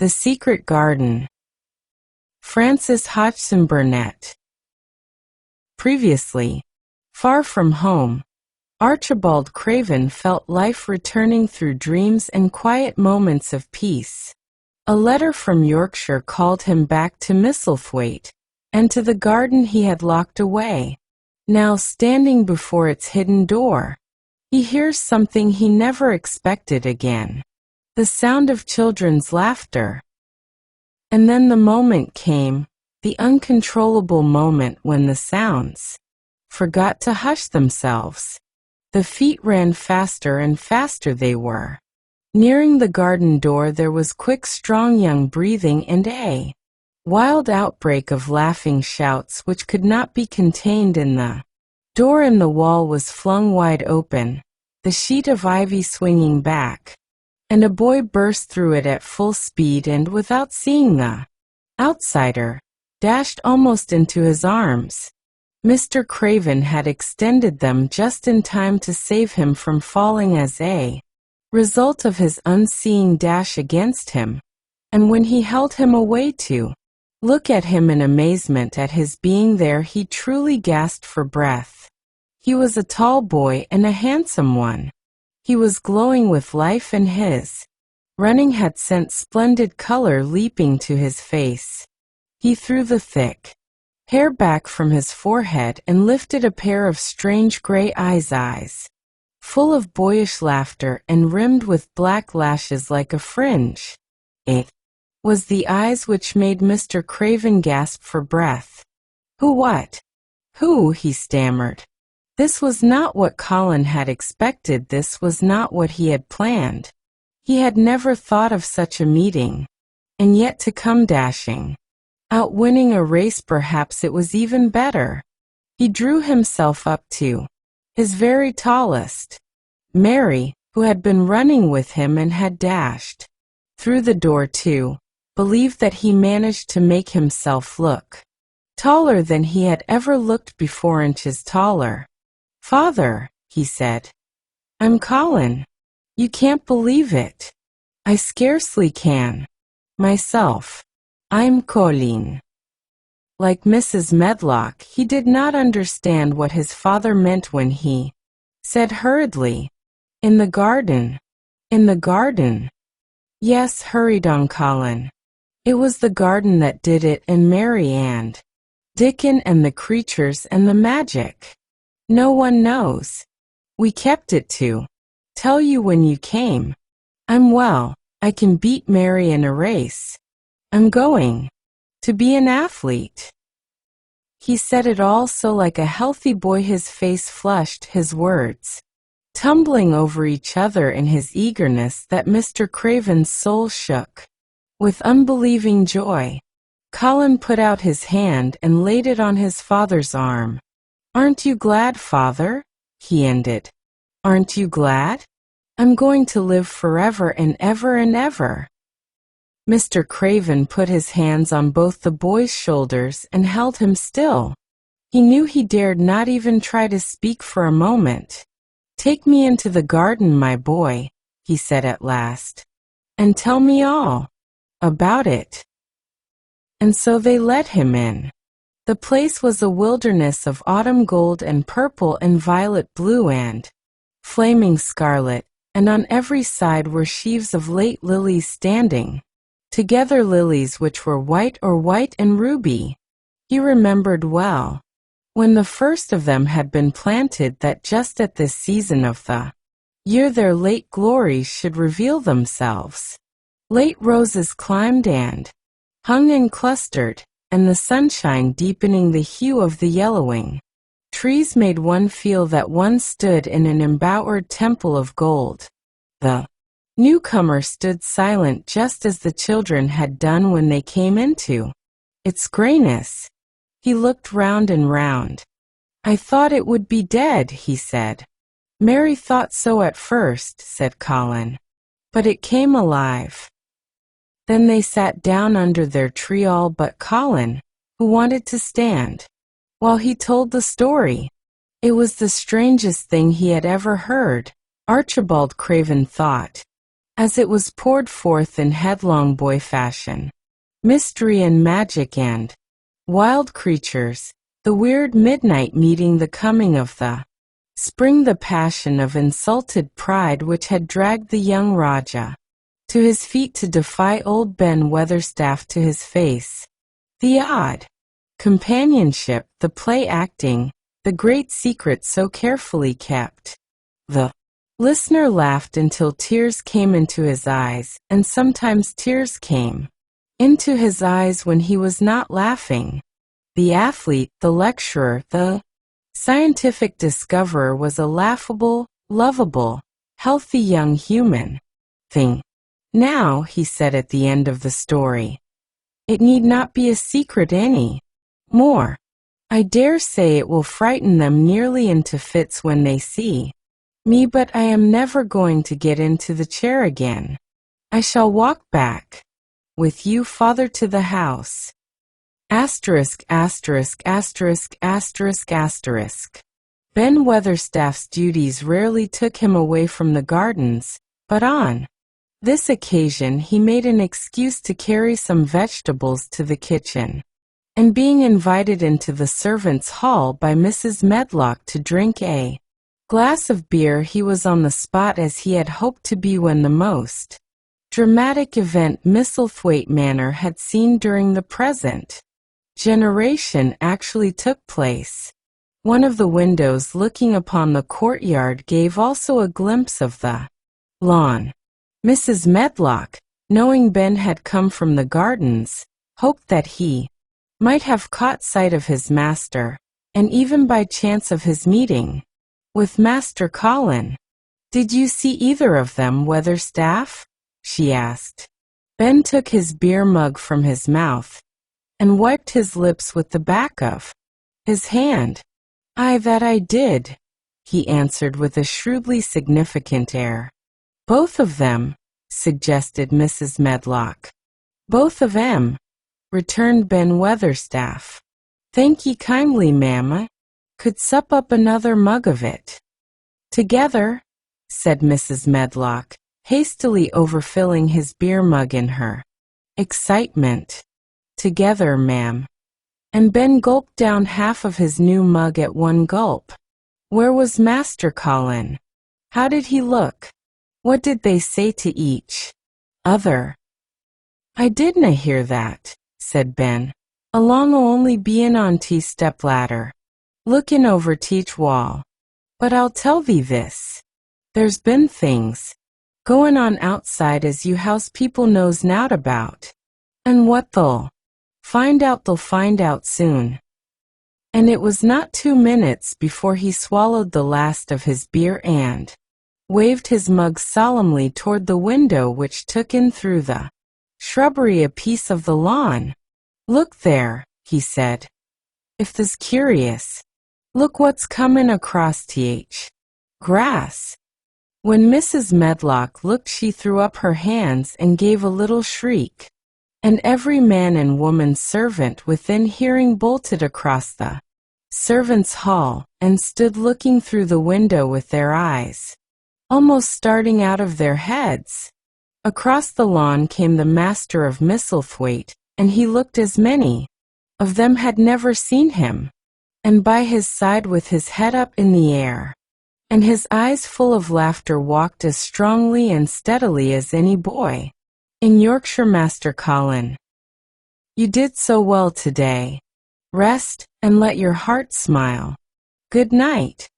The Secret Garden. Francis Hodgson Burnett. Previously, far from home, Archibald Craven felt life returning through dreams and quiet moments of peace. A letter from Yorkshire called him back to Misselthwaite, and to the garden he had locked away. Now standing before its hidden door, he hears something he never expected again. The sound of children's laughter. And then the moment came, the uncontrollable moment when the sounds forgot to hush themselves. The feet ran faster and faster they were. Nearing the garden door there was quick, strong young breathing and a wild outbreak of laughing shouts which could not be contained. In the door in the wall was flung wide open, the sheet of ivy swinging back, and a boy burst through it at full speed and, without seeing the outsider, dashed almost into his arms. Mr. Craven had extended them just in time to save him from falling as a result of his unseeing dash against him, and when he held him away to look at him in amazement at his being there, he truly gasped for breath. He was a tall boy and a handsome one. He was glowing with life and his running had sent splendid color leaping to his face. He threw the thick hair back from his forehead and lifted a pair of strange gray eyes, full of boyish laughter and rimmed with black lashes like a fringe. It was the eyes which made Mr. Craven gasp for breath. "Who what? Who?" he stammered. This was not what Colin had expected. This was not what he had planned. He had never thought of such a meeting. And yet to come dashing out, winning a race, perhaps it was even better. He drew himself up to his very tallest. Mary, who had been running with him and had dashed through the door too, believed that he managed to make himself look taller than he had ever looked before, inches taller. "Father," he said, "I'm Colin. You can't believe it." "I scarcely can. Myself. I'm Colin." Like Mrs. Medlock, he did not understand what his father meant when he said hurriedly, "In the garden." "In the garden?" "Yes," hurried on Colin. "It was the garden that did it, and Mary and Dickon and the creatures and the magic. No one knows. We kept it to tell you when you came. I'm well. I can beat Mary in a race. I'm going to be an athlete." He said it all so like a healthy boy, his face flushed, his words tumbling over each other in his eagerness, that Mr. Craven's soul shook with unbelieving joy. Colin put out his hand and laid it on his father's arm. "Aren't you glad, Father?" he ended. "Aren't you glad? I'm going to live forever and ever and ever." Mr. Craven put his hands on both the boy's shoulders and held him still. He knew he dared not even try to speak for a moment. "Take me into the garden, my boy," he said at last, "and tell me all about it." And so they let him in. The place was a wilderness of autumn gold and purple and violet blue and flaming scarlet, and on every side were sheaves of late lilies standing together, lilies which were white and ruby. He remembered well, when the first of them had been planted, that just at this season of the year their late glories should reveal themselves. Late roses climbed and hung and clustered, and the sunshine deepening the hue of the yellowing trees made one feel that one stood in an embowered temple of gold. The newcomer stood silent, just as the children had done when they came into its grayness. He looked round and round. "I thought it would be dead," he said. "Mary thought so at first," said Colin, "but it came alive." Then they sat down under their tree, all but Colin, who wanted to stand while he told the story. It was the strangest thing he had ever heard, Archibald Craven thought. as it was poured forth in headlong boy fashion. Mystery and magic and wild creatures, the weird midnight meeting, the coming of the spring, the passion of insulted pride which had dragged the young Raja to his feet to defy old Ben Weatherstaff to his face. The odd companionship, the play acting, the great secret so carefully kept. The listener laughed until tears came into his eyes, and sometimes tears came into his eyes when he was not laughing. The athlete, the lecturer, the scientific discoverer was a laughable, lovable, healthy young human thing. Now, he said at the end of the story, it need not be a secret any more. I dare say it will frighten them nearly into fits when they see me, but I am never going to get into the chair again. I shall walk back with you, father, to the house. Asterisk, asterisk, asterisk, asterisk, asterisk. Ben Weatherstaff's duties rarely took him away from the gardens, but on this occasion he made an excuse to carry some vegetables to the kitchen, and being invited into the servants' hall by Mrs. Medlock to drink a glass of beer, he was on the spot as he had hoped to be when the most dramatic event Misselthwaite Manor had seen during the present generation actually took place. One of the windows looking upon the courtyard gave also a glimpse of the lawn. Mrs. Medlock, knowing Ben had come from the gardens, hoped that he might have caught sight of his master, and even by chance of his meeting with Master Colin. Did you see either of them, Weatherstaff? She asked. Ben took his beer mug from his mouth and wiped his lips with the back of his hand. Aye, that I did, he answered with a shrewdly significant air. Both of them, suggested Mrs. Medlock. Both of 'em, returned Ben Weatherstaff. Thank ye kindly, mamma. Could sup up another mug of it. Together, said Mrs. Medlock, hastily overfilling his beer mug in her excitement. Together, ma'am. And Ben gulped down half of his new mug at one gulp. Where was Master Colin? How did he look? What did they say to each other? I didna hear that, said Ben. Along only bein' on t step ladder, lookin' over teach wall. But I'll tell thee this. There's been things goin' on outside as you house people knows nowt about. And what they'll find out soon. And it was not 2 minutes before he swallowed the last of his beer and waved his mug solemnly toward the window which took in through the shrubbery a piece of the lawn. Look there, he said. If tha's curious, look what's comin' across th grass. When Mrs. Medlock looked, she threw up her hands and gave a little shriek, and every man and woman servant within hearing bolted across the servants' hall and stood looking through the window with their eyes almost starting out of their heads. Across the lawn came the master of Misselthwaite, and he looked as many of them had never seen him, and by his side with his head up in the air and his eyes full of laughter walked as strongly and steadily as any boy in Yorkshire, Master Colin. You did so well today. Rest, and let your heart smile. Good night.